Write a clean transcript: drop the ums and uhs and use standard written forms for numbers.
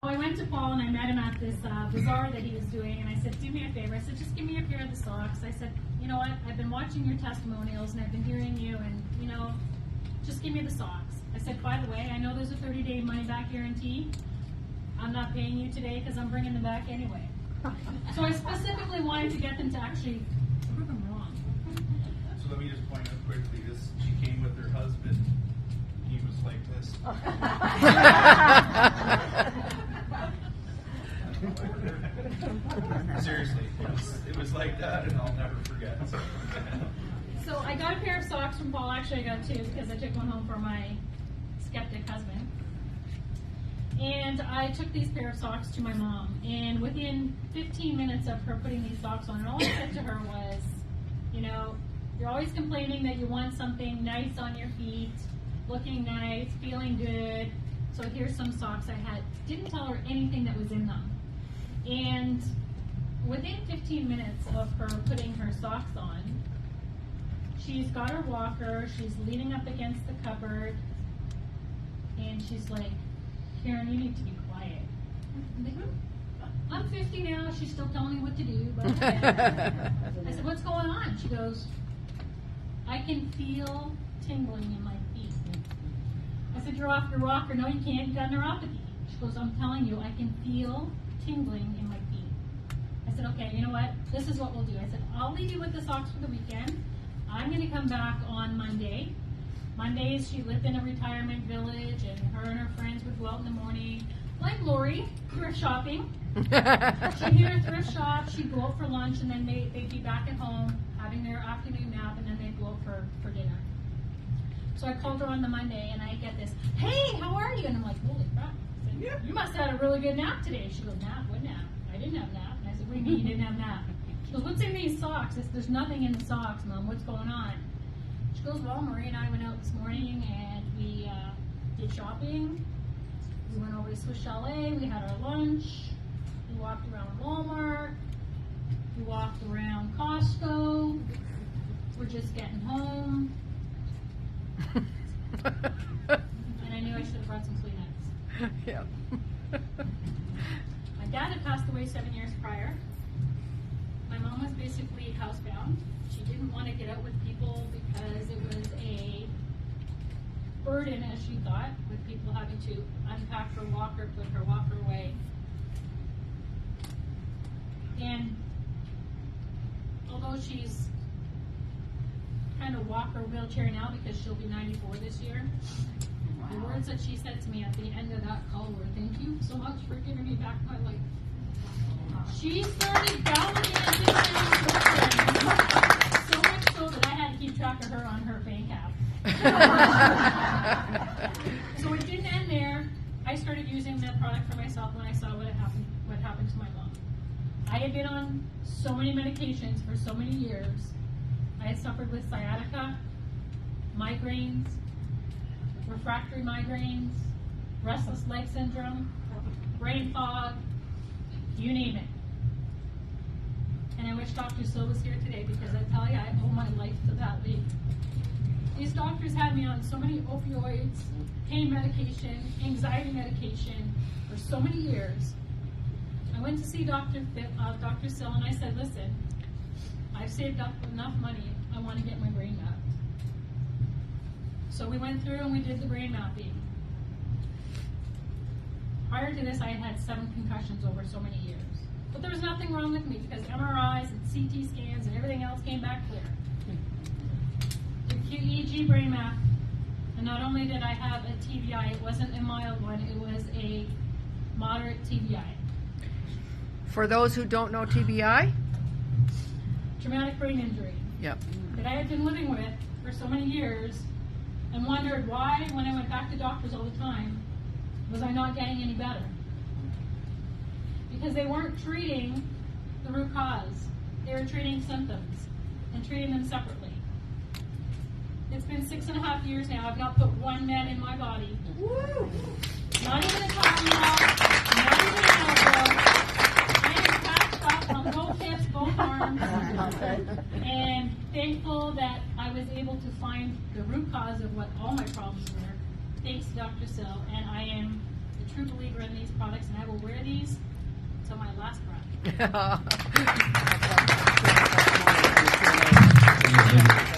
I went to Paul and I met him at this bazaar that he was doing, and I said, do me a favor. I said, just give me a pair of the socks. I said, you know what, I've been watching your testimonials and I've been hearing you, and you know, just give me the socks. I said, by the way, I know there's a 30-day money-back guarantee. I'm not paying you today because I'm bringing them back anyway. So I specifically wanted to get them to actually prove them wrong. So let me just point out quickly, she came with her husband. He was like this. Seriously, it was like that, and I'll never forget. So I got a pair of socks from Paul. Actually, I got two because I took one home for my skeptic husband. And I took these pair of socks to my mom. And within 15 minutes of her putting these socks on, all I said to her was, you know, you're always complaining that you want something nice on your feet, looking nice, feeling good. So here's some socks I had. Didn't tell her anything that was in them. And within 15 minutes of her putting her socks on, she's got her walker, she's leaning up against the cupboard, and she's like, Karen, you need to be quiet. I'm 50 now, she's still telling me what to do. But okay. I said, what's going on? She goes, I can feel tingling in my feet. I said, you're off your walker. No, you can't. You got neuropathy. She goes, I'm telling you, I can feel tingling in my feet. I said, okay, you know what? This is what we'll do. I said, I'll leave you with the socks for the weekend. I'm going to come back on Monday. Mondays, she lived in a retirement village, and her friends would go out in the morning, like Lori, thrift shopping. She'd hear a thrift shop, she'd go out for lunch, and then they'd be back at home having their afternoon nap, and then they'd go out for dinner. So I called her on the Monday, and I get this, hey, how are you? And I'm like, holy crap. I said, you must have had a really good nap today. She goes, nap? What nap? I didn't have a nap. And I said, what do you mean you didn't have a nap? She goes, what's in these socks? I said, there's nothing in the socks, Mom. What's going on? She goes, well, Marie and I went out this morning, and we did shopping. We went over to Swiss Chalet. We had our lunch. We walked around Walmart. We walked around Costco. We're just getting home. And I knew I should have brought some Kleenex. Yeah. My dad had passed away 7 years prior. My mom was basically housebound. She didn't want to get out with people because it was a burden, as she thought, with people having to unpack her walker, put her walker away. And although she's kind of walker wheelchair now because she'll be 94 this year, the words that she said to me at the end of that call were, thank you so much for giving me back my life. She started validating so much so that I had to keep track of her on her bank app. So it didn't end there. I started using that product for myself when I saw what happened to my mom. I had been on so many medications for so many years. I had suffered with sciatica, migraines, refractory migraines, restless leg syndrome, brain fog, you name it. And I wish Dr. Sill was here today because I tell you, I owe my life to that lady. These doctors had me on so many opioids, pain medication, anxiety medication for so many years. I went to see Dr. Sill and I said, listen, I've saved up enough money. I want to get my brain mapped. So we went through and we did the brain mapping. Prior to this, I had had 7 concussions over so many years. But there was nothing wrong with me because MRIs and CT scans and everything else came back clear. The QEEG brain map, and not only did I have a TBI, it wasn't a mild one, it was a moderate TBI. For those who don't know TBI? Traumatic brain injury. Yep. That I had been living with for so many years and wondered why, when I went back to doctors all the time, was I not getting any better? Because they weren't treating the root cause. They were treating symptoms and treating them separately. It's been 6.5 years now. I've not put one med in my body. Woo! Not even a Tylenol, not even an elbow. I am patched up on both hips, both arms, and thankful that I was able to find the root cause of what all my problems were, thanks to Dr. Sill, and I am a true believer in these products, and I will knees till my last breath. Yeah.